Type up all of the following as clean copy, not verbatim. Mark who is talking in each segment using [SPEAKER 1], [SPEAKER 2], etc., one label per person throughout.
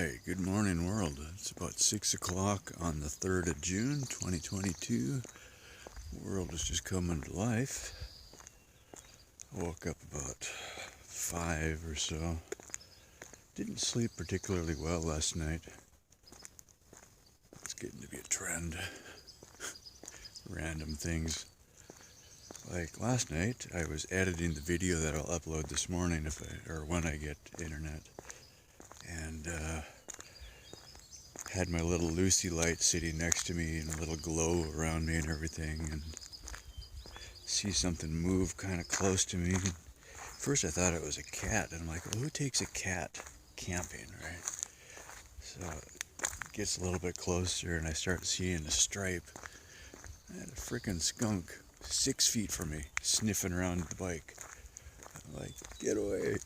[SPEAKER 1] Alright, good morning world. It's about 6 o'clock on the 3rd of June, 2022. The world is just coming to life. I woke up about 5 or so. Didn't sleep particularly well last night. It's getting to be a trend. Random things. Like last night, I was editing the video that I'll upload this morning when I get internet. And had my little Lucy light sitting next to me and a little glow around me and everything, and see something move kind of close to me. First I thought it was a cat, and I'm like, well, who takes a cat camping, right? So it gets a little bit closer and I start seeing a stripe. I had a freaking skunk 6 feet from me sniffing around the bike. I'm like, get away.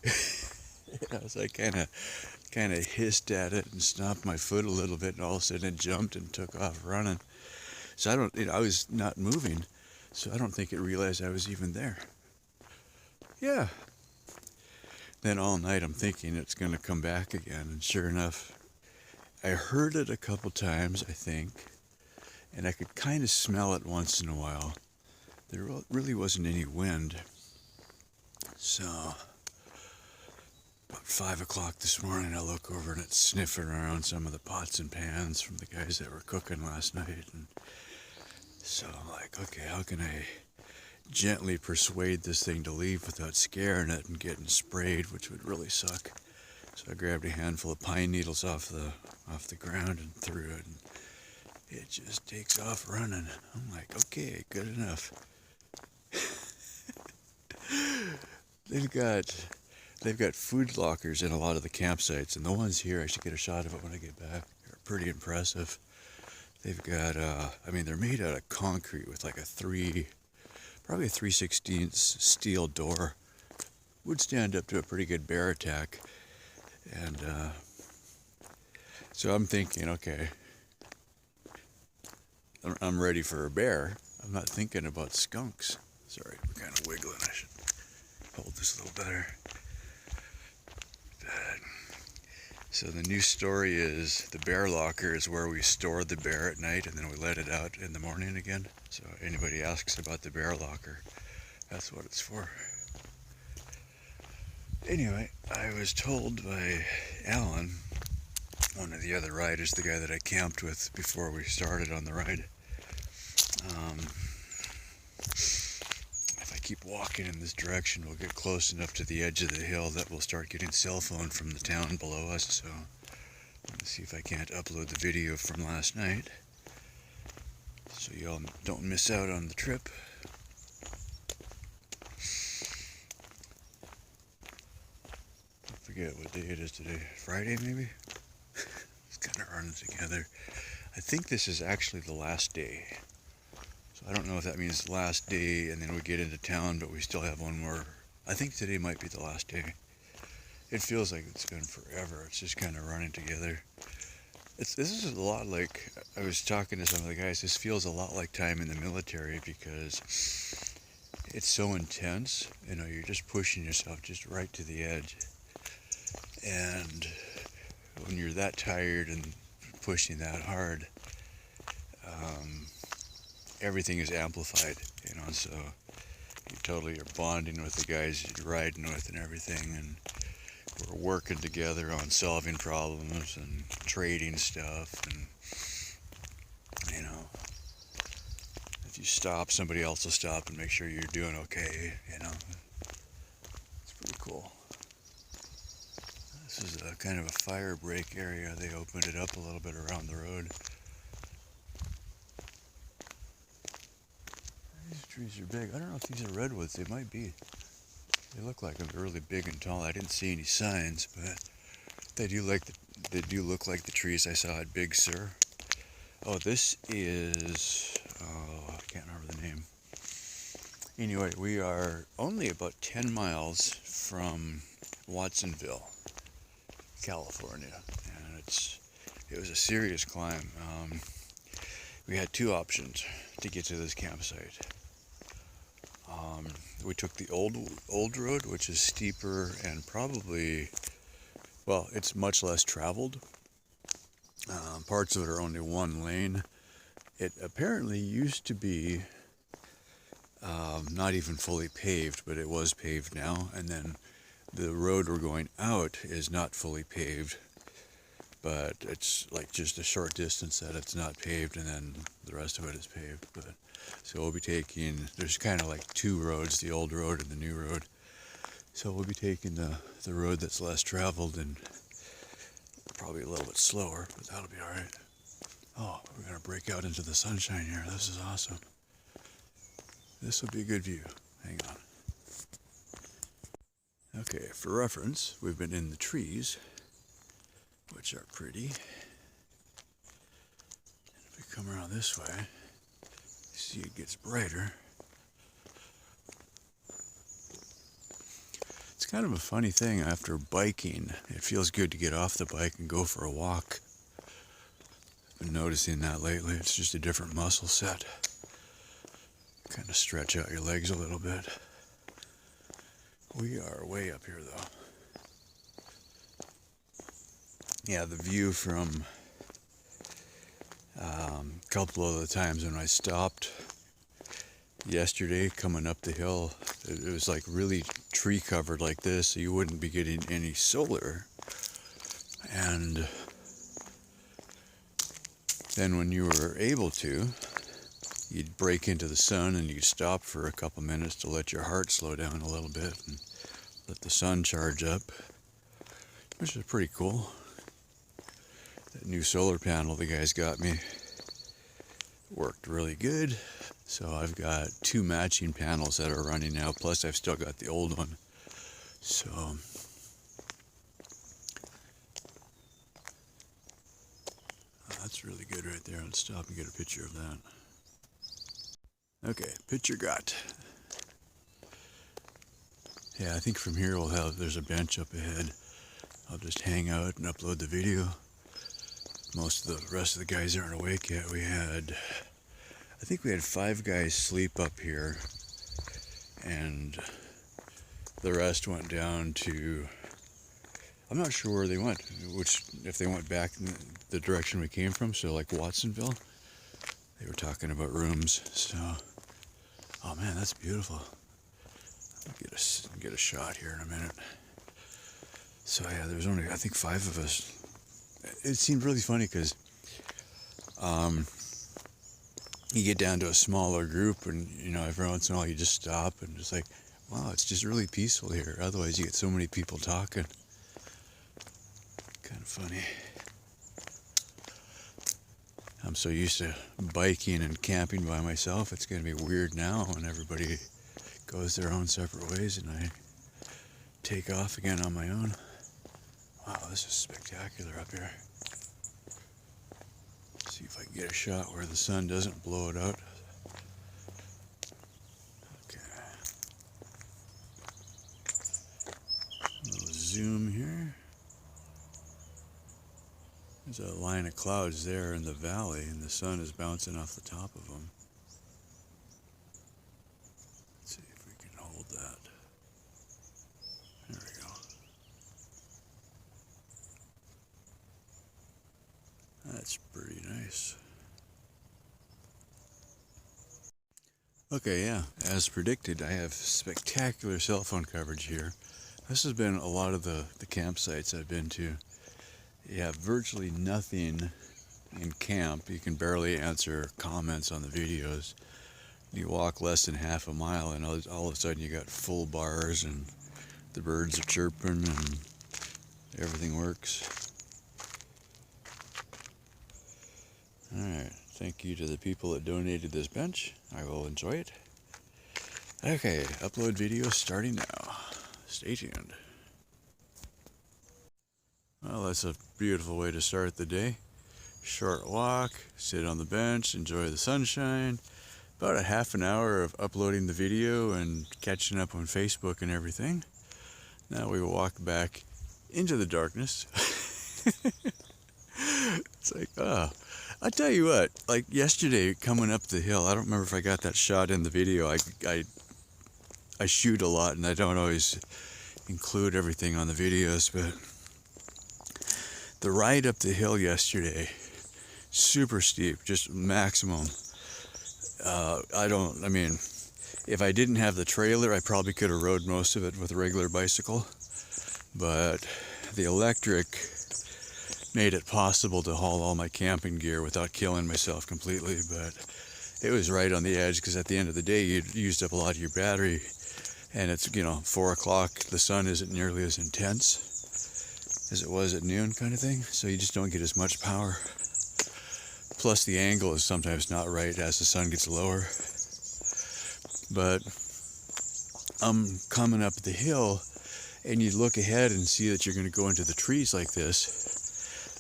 [SPEAKER 1] I was like kind of hissed at it and stomped my foot a little bit, and all of a sudden it jumped and took off running. So I was not moving, so I don't think it realized I was even there. Yeah. Then all night I'm thinking it's going to come back again, and sure enough, I heard it a couple times, I think, and I could kind of smell it once in a while. There really wasn't any wind. So about 5 o'clock this morning, I look over and it's sniffing around some of the pots and pans from the guys that were cooking last night. And so I'm like, okay, how can I gently persuade this thing to leave without scaring it and getting sprayed, which would really suck. So I grabbed a handful of pine needles off the ground and threw it, and it just takes off running. I'm like, okay, good enough. They've got food lockers in a lot of the campsites, and the ones here, I should get a shot of it when I get back, are pretty impressive. They've got, they're made out of concrete with like probably a 3/16 steel door. Would stand up to a pretty good bear attack. And so I'm thinking, okay, I'm ready for a bear. I'm not thinking about skunks. Sorry, we're kind of wiggling. I should hold this a little better. So the new story is the bear locker is where we store the bear at night, and then we let it out in the morning again. So anybody asks about the bear locker, that's what it's for. Anyway, I was told by Alan, one of the other riders, the guy that I camped with before we started on the ride, if I keep walking in this direction, we'll get close enough to the edge of the hill that we'll start getting cell phone from the town below us. So let's see if I can't upload the video from last night so y'all don't miss out on the trip. I forget what day it is today. Friday, maybe? It's kind of running together. I think this is actually the last day. So I don't know if that means the last day and then we get into town, but we still have one more. I think today might be the last day. It feels like it's been forever. It's just kind of running together. This is a lot like, I was talking to some of the guys, this feels a lot like time in the military because it's so intense. You know, you're just pushing yourself just right to the edge. And when you're that tired and pushing that hard, everything is amplified, you know, so you totally are bonding with the guys you're riding with and everything, and we're working together on solving problems and trading stuff, and, you know, if you stop, somebody else will stop and make sure you're doing okay, you know. It's pretty cool. This is a kind of a fire break area. They opened it up a little bit around the road. These trees are big. I don't know if these are redwoods. They might be. They look like them. They're really big and tall. I didn't see any signs, but they do look like the trees I saw at Big Sur. Oh, this is, I can't remember the name. Anyway, we are only about 10 miles from Watsonville, California, and it was a serious climb. We had two options to get to this campsite. We took the old road, which is steeper and probably, well, it's much less traveled, Parts of it are only one lane. It apparently used to be not even fully paved, but it was paved now. And then the road we're going out is not fully paved, but it's like just a short distance that it's not paved, and then the rest of it is paved. But so we'll be taking, there's kind of like two roads, the old road and the new road. So we'll be taking the road that's less traveled and probably a little bit slower, but that'll be all right. Oh, we're gonna break out into the sunshine here. This is awesome. This will be a good view. Hang on. Okay, for reference, we've been in the trees, which are pretty. And if we come around this way, you see it gets brighter. It's kind of a funny thing after biking. It feels good to get off the bike and go for a walk. I've been noticing that lately. It's just a different muscle set. Kind of stretch out your legs a little bit. We are way up here though. Yeah, the view from a couple of the times when I stopped yesterday coming up the hill, it was like really tree covered like this, so you wouldn't be getting any solar. And then when you were able to, you'd break into the sun and you'd stop for a couple minutes to let your heart slow down a little bit and let the sun charge up, which is pretty cool. That new solar panel the guys got me worked really good. So I've got two matching panels that are running now, plus I've still got the old one. So that's really good right there. Let's stop and get a picture of that. Okay, picture got. Yeah, I think from here there's a bench up ahead. I'll just hang out and upload the video. Most of the rest of the guys aren't awake yet. I think we had 5 guys sleep up here, and the rest went down to, I'm not sure where they went, if they went back in the direction we came from, so like Watsonville. They were talking about rooms, so, oh man, that's beautiful. I'll get a shot here in a minute. So yeah, there's only, I think 5 of us. It seemed really funny because you get down to a smaller group, and you know, every once in a while you just stop and just like, wow, it's just really peaceful here. Otherwise you get so many people talking. Kind of funny. I'm so used to biking and camping by myself, it's going to be weird now when everybody goes their own separate ways and I take off again on my own. Wow, this is spectacular up here. See if I can get a shot where the sun doesn't blow it out. Okay. A little zoom here. There's a line of clouds there in the valley, and the sun is bouncing off the top of them. Let's see if we can hold that. There we go. That's pretty nice. Okay, yeah, as predicted, I have spectacular cell phone coverage here. This has been a lot of the campsites I've been to. You have virtually nothing in camp. You can barely answer comments on the videos. You walk less than half a mile and all of a sudden you got full bars and the birds are chirping and everything works. Alright, thank you to the people that donated this bench. I will enjoy it. Okay, upload video starting now. Stay tuned. Well, that's a beautiful way to start the day. Short walk, sit on the bench, enjoy the sunshine. About a half an hour of uploading the video and catching up on Facebook and everything. Now we will walk back into the darkness. It's like, oh, I tell you what, like yesterday coming up the hill, I don't remember if I got that shot in the video. I shoot a lot and I don't always include everything on the videos, but The ride up the hill yesterday, super steep, just maximum. I mean, if I didn't have the trailer, I probably could have rode most of it with a regular bicycle, but the electric made it possible to haul all my camping gear without killing myself completely. But it was right on the edge, because at the end of the day, you'd used up a lot of your battery, and it's, 4 o'clock, the sun isn't nearly as intense as it was at noon kind of thing, so you just don't get as much power. Plus the angle is sometimes not right as the sun gets lower. But I'm coming up the hill, and you look ahead and see that you're going to go into the trees like this.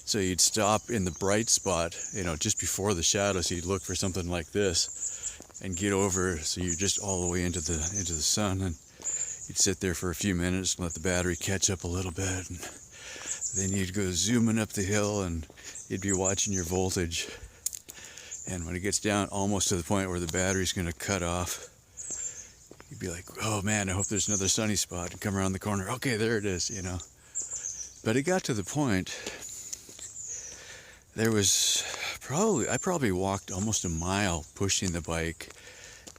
[SPEAKER 1] So you'd stop in the bright spot, just before the shadow, so you'd look for something like this and get over, so you're just all the way into the sun, and you'd sit there for a few minutes and let the battery catch up a little bit, and then you'd go zooming up the hill, and you'd be watching your voltage. And when it gets down almost to the point where the battery's going to cut off, you'd be like, oh man, I hope there's another sunny spot, and come around the corner, okay, there it is, But it got to the point, I probably walked almost a mile pushing the bike,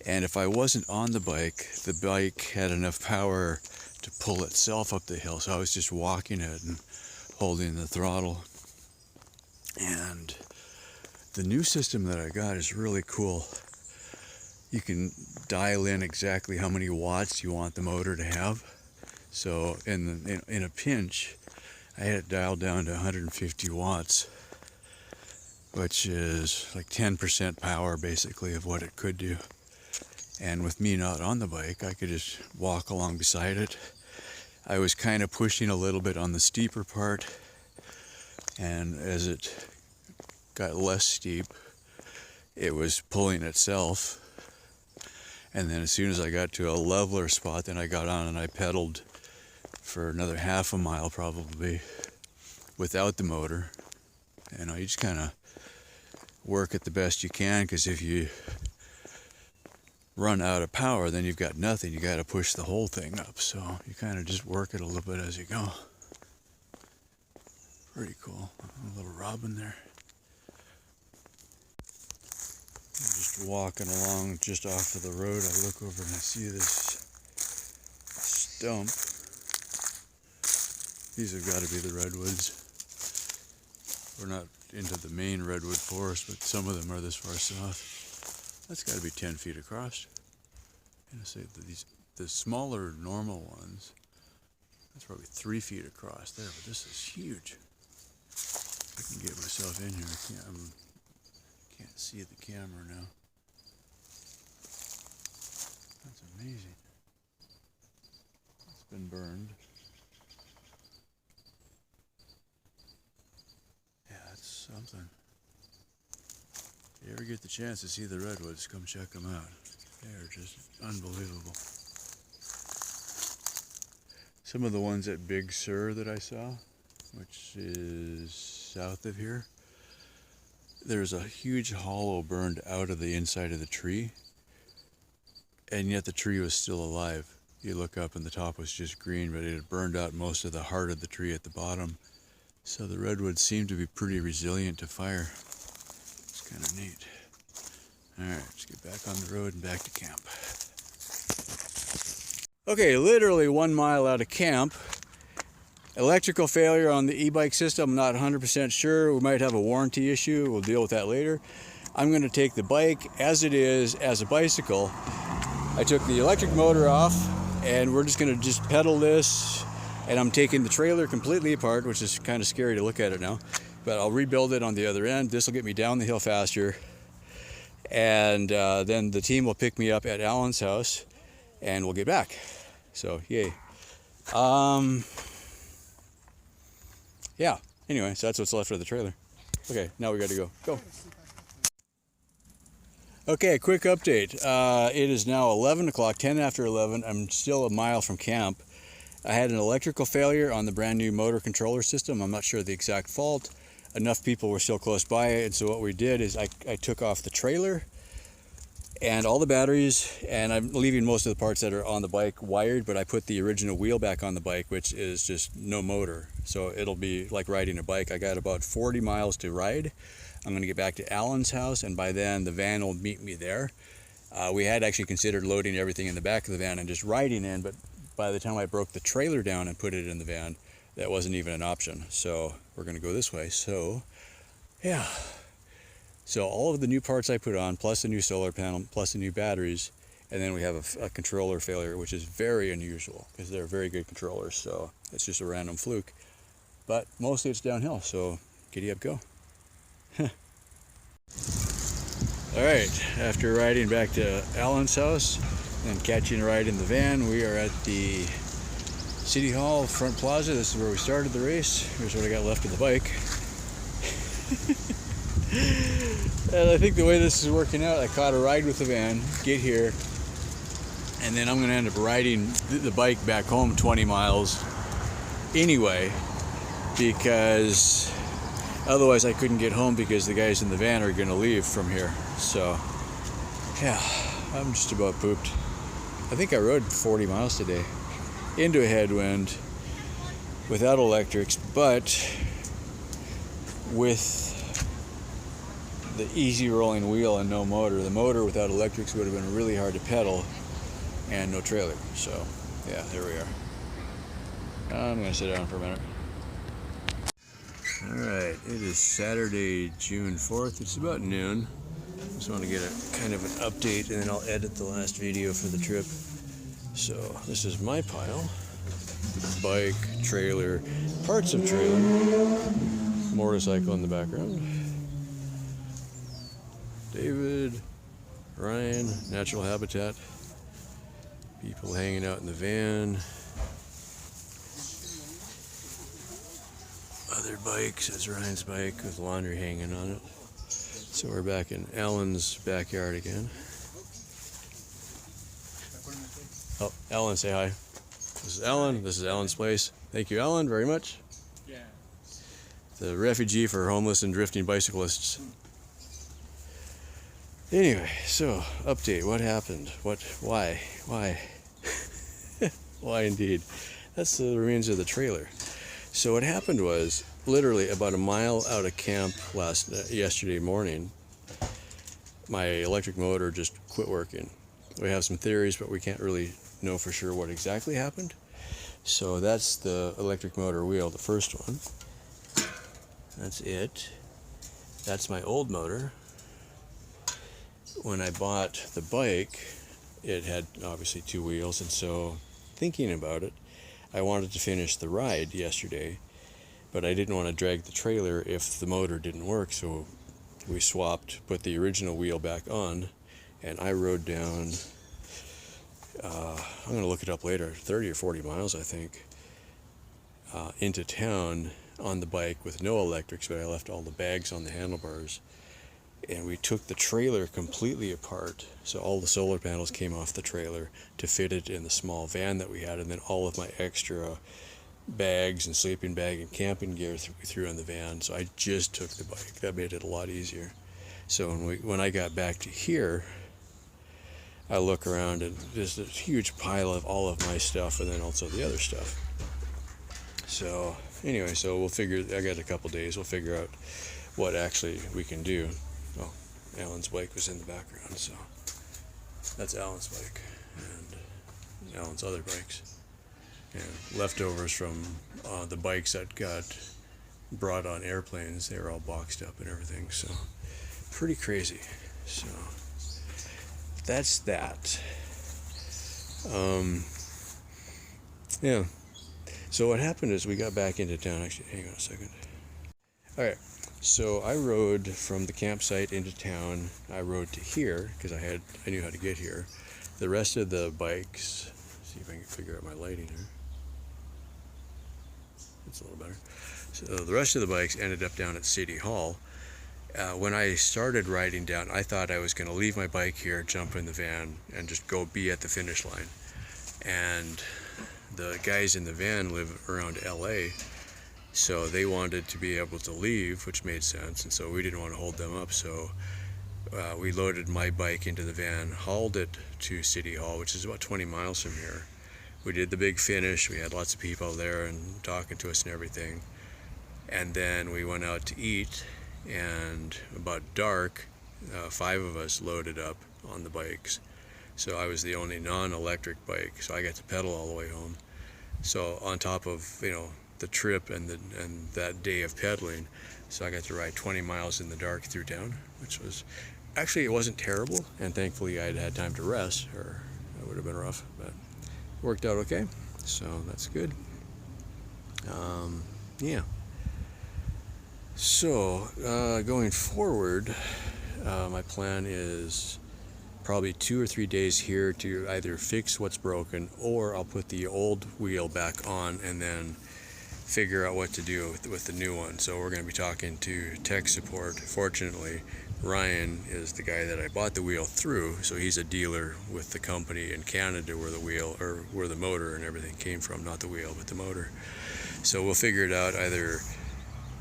[SPEAKER 1] and if I wasn't on the bike had enough power to pull itself up the hill, so I was just walking it and holding the throttle. And the new system that I got is really cool. You can dial in exactly how many watts you want the motor to have. So in a pinch, I had it dialed down to 150 watts, which is like 10% power basically of what it could do. And with me not on the bike, I could just walk along beside it. I was kind of pushing a little bit on the steeper part, and as it got less steep, it was pulling itself. And then as soon as I got to a leveler spot, then I got on and I pedaled for another half a mile probably without the motor. You just kind of work it the best you can, because if you run out of power, then you've got nothing. You got to push the whole thing up, so you kind of just work it a little bit as you go. Pretty cool. A little robin there. I'm just walking along just off of the road. I look over and I see this stump. These have got to be the redwoods. We're not into the main redwood forest, but some of them are this far south. That's got to be 10 feet across. I'm going to say that the smaller normal ones, that's probably 3 feet across there, but this is huge. I can get myself in here. I can't see the camera now. That's amazing. It's been burned. Yeah, it's something. If you ever get the chance to see the redwoods, come check them out. They're just unbelievable. Some of the ones at Big Sur that I saw, which is south of here, there's a huge hollow burned out of the inside of the tree, and yet the tree was still alive. You look up and the top was just green, but it had burned out most of the heart of the tree at the bottom. So the redwoods seem to be pretty resilient to fire. It's kind of neat. Alright, let's get back on the road and back to camp. Okay, literally 1 mile out of camp. Electrical failure on the e-bike system, I'm not 100% sure. We might have a warranty issue. We'll deal with that later. I'm going to take the bike as it is as a bicycle. I took the electric motor off, and we're just going to just pedal this, and I'm taking the trailer completely apart, which is kind of scary to look at it now, but I'll rebuild it on the other end. This will get me down the hill faster, and then the team will pick me up at Alan's house, and we'll get back. So, yay. Yeah, anyway, so that's what's left of the trailer. Okay, now we got to go. Go. Okay, quick update. It is now 11 o'clock, 10 after 11. I'm still a mile from camp. I had an electrical failure on the brand new motor controller system. I'm not sure the exact fault. Enough people were still close by, and so what we did is I took off the trailer, and all the batteries, and I'm leaving most of the parts that are on the bike wired, but I put the original wheel back on the bike, which is just no motor. So it'll be like riding a bike. I got about 40 miles to ride. I'm gonna get back to Alan's house, and by then the van will meet me there. We had actually considered loading everything in the back of the van and just riding in, but by the time I broke the trailer down and put it in the van, that wasn't even an option. So we're gonna go this way. So yeah. So all of the new parts I put on, plus the new solar panel, plus the new batteries, and then we have a controller failure, which is very unusual because they're very good controllers. So it's just a random fluke, but mostly it's downhill. So giddy up, go. All right, after riding back to Alan's house and catching a ride in the van, we are at the City Hall front plaza. This is where we started the race. Here's what I got left of the bike. And I think the way this is working out, I caught a ride with the van, get here, and then I'm going to end up riding the bike back home 20 miles anyway, because otherwise I couldn't get home because the guys in the van are going to leave from here. So yeah, I'm just about pooped. I think I rode 40 miles today into a headwind without electrics, but with the easy rolling wheel and no motor. The motor without electrics would have been really hard to pedal, and no trailer. So yeah, there we are. I'm gonna sit down for a minute. All right, it is Saturday, June 4th. It's about noon. Just want to get a kind of an update, and then I'll edit the last video for the trip. So this is my pile: bike, trailer, parts of trailer, motorcycle in the background. David, Ryan, natural habitat, people hanging out in the van, other bikes. That's Ryan's bike with laundry hanging on it. So we're back in Alan's backyard again. Oh, Alan, say hi. This is Alan. This is Alan's place. Thank you, Alan, very much. Yeah. The refugee for homeless and drifting bicyclists. Anyway, so update. What happened? Why? Why indeed? That's the remains of the trailer. So what happened was, literally about a mile out of camp yesterday morning, my electric motor just quit working. We have some theories, but we can't really know for sure what exactly happened. So that's the electric motor wheel, the first one. That's it. That's my old motor. When I bought the bike, it had obviously two wheels, and so thinking about it, I wanted to finish the ride yesterday, but I didn't want to drag the trailer if the motor didn't work, so we swapped, put the original wheel back on, and I rode down, I'm going to look it up later, 30 or 40 miles I think, into town on the bike with no electrics, but I left all the bags on the handlebars. And we took the trailer completely apart, so all the solar panels came off the trailer to fit it in the small van that we had, and then all of my extra bags and sleeping bag and camping gear we threw in the van. So I just took the bike. That made it a lot easier. So when I got back to here, I look around and there's a huge pile of all of my stuff, and then also the other stuff. So anyway, so we'll figure, I got a couple days, we'll figure out what actually we can do. Oh, Alan's bike was in the background, so that's Alan's bike and Alan's other bikes. And leftovers from the bikes that got brought on airplanes, they were all boxed up and everything, so pretty crazy. So that's that. Yeah. So what happened is we got back into town. Actually, hang on a second. All right. So I rode from the campsite into town. I rode to here because I knew how to get here. The rest of the bikes, see if I can figure out my lighting here. It's a little better. So the rest of the bikes ended up down at City Hall. When I started riding down, I thought I was going to leave my bike here, jump in the van, and just go be at the finish line. And the guys in the van live around LA, so they wanted to be able to leave, which made sense, and so we didn't want to hold them up. So
[SPEAKER 2] we loaded my bike into the van, hauled it to City Hall, which is about 20 miles from here. We did the big finish. We had lots of people there and talking to us and everything. And then we went out to eat, and about dark, 5 of us loaded up on the bikes. So I was the only non-electric bike, so I got to pedal all the way home. So on top of, the trip and that day of pedaling, so I got to ride 20 miles in the dark through town, which was, actually it wasn't terrible, and thankfully I'd had time to rest, or it would have been rough, but it worked out okay, so that's good. Yeah. So going forward, my plan is probably 2 or 3 days here to either fix what's broken, or I'll put the old wheel back on and then figure out what to do with the new one. So we're going to be talking to tech support. Fortunately, Ryan is the guy that I bought the wheel through, so he's a dealer with the company in Canada where the motor and everything came from, not the wheel but the motor. So we'll figure it out. Either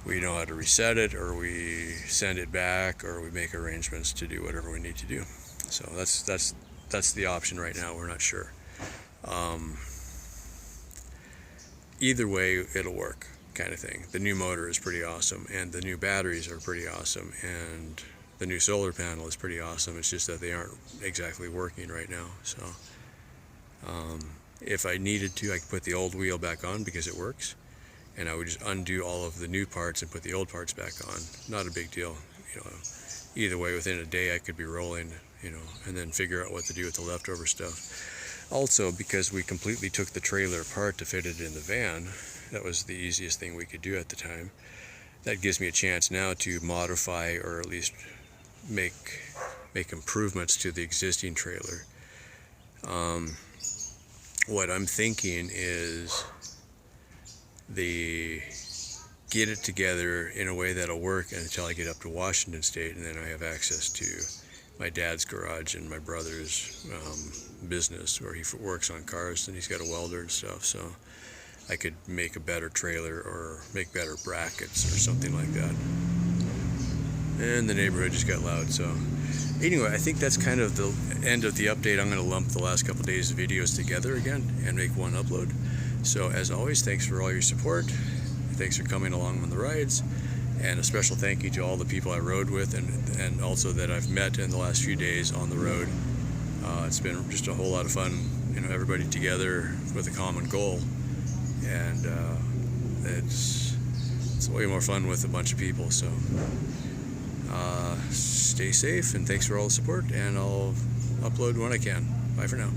[SPEAKER 2] we know how to reset it, or we send it back, or we make arrangements to do whatever we need to do. So that's the option right now. We're not sure. Either way, it'll work, kind of thing. The new motor is pretty awesome, and the new batteries are pretty awesome, and the new solar panel is pretty awesome. It's just that they aren't exactly working right now. So if I needed to, I could put the old wheel back on because it works, and I would just undo all of the new parts and put the old parts back on. Not a big deal. Either way, within a day I could be rolling, and then figure out what to do with the leftover stuff. Also, because we completely took the trailer apart to fit it in the van, that was the easiest thing we could do at the time. That gives me a chance now to modify, or at least make improvements to the existing trailer. What I'm thinking is get it together in a way that'll work until I get up to Washington State, and then I have access to my dad's garage and my brother's business where he works on cars, and he's got a welder and stuff, so I could make a better trailer or make better brackets or something like that. And the neighborhood just got loud, so anyway, I think that's kind of the end of the update. I'm going to lump the last couple days of videos together again and make one upload. So as always, thanks for all your support. Thanks for coming along on the rides, and a special thank you to all the people I rode with, and also that I've met in the last few days on the road. It's been just a whole lot of fun, everybody together with a common goal, and it's way more fun with a bunch of people. So stay safe, and thanks for all the support, and I'll upload when I can. Bye for now.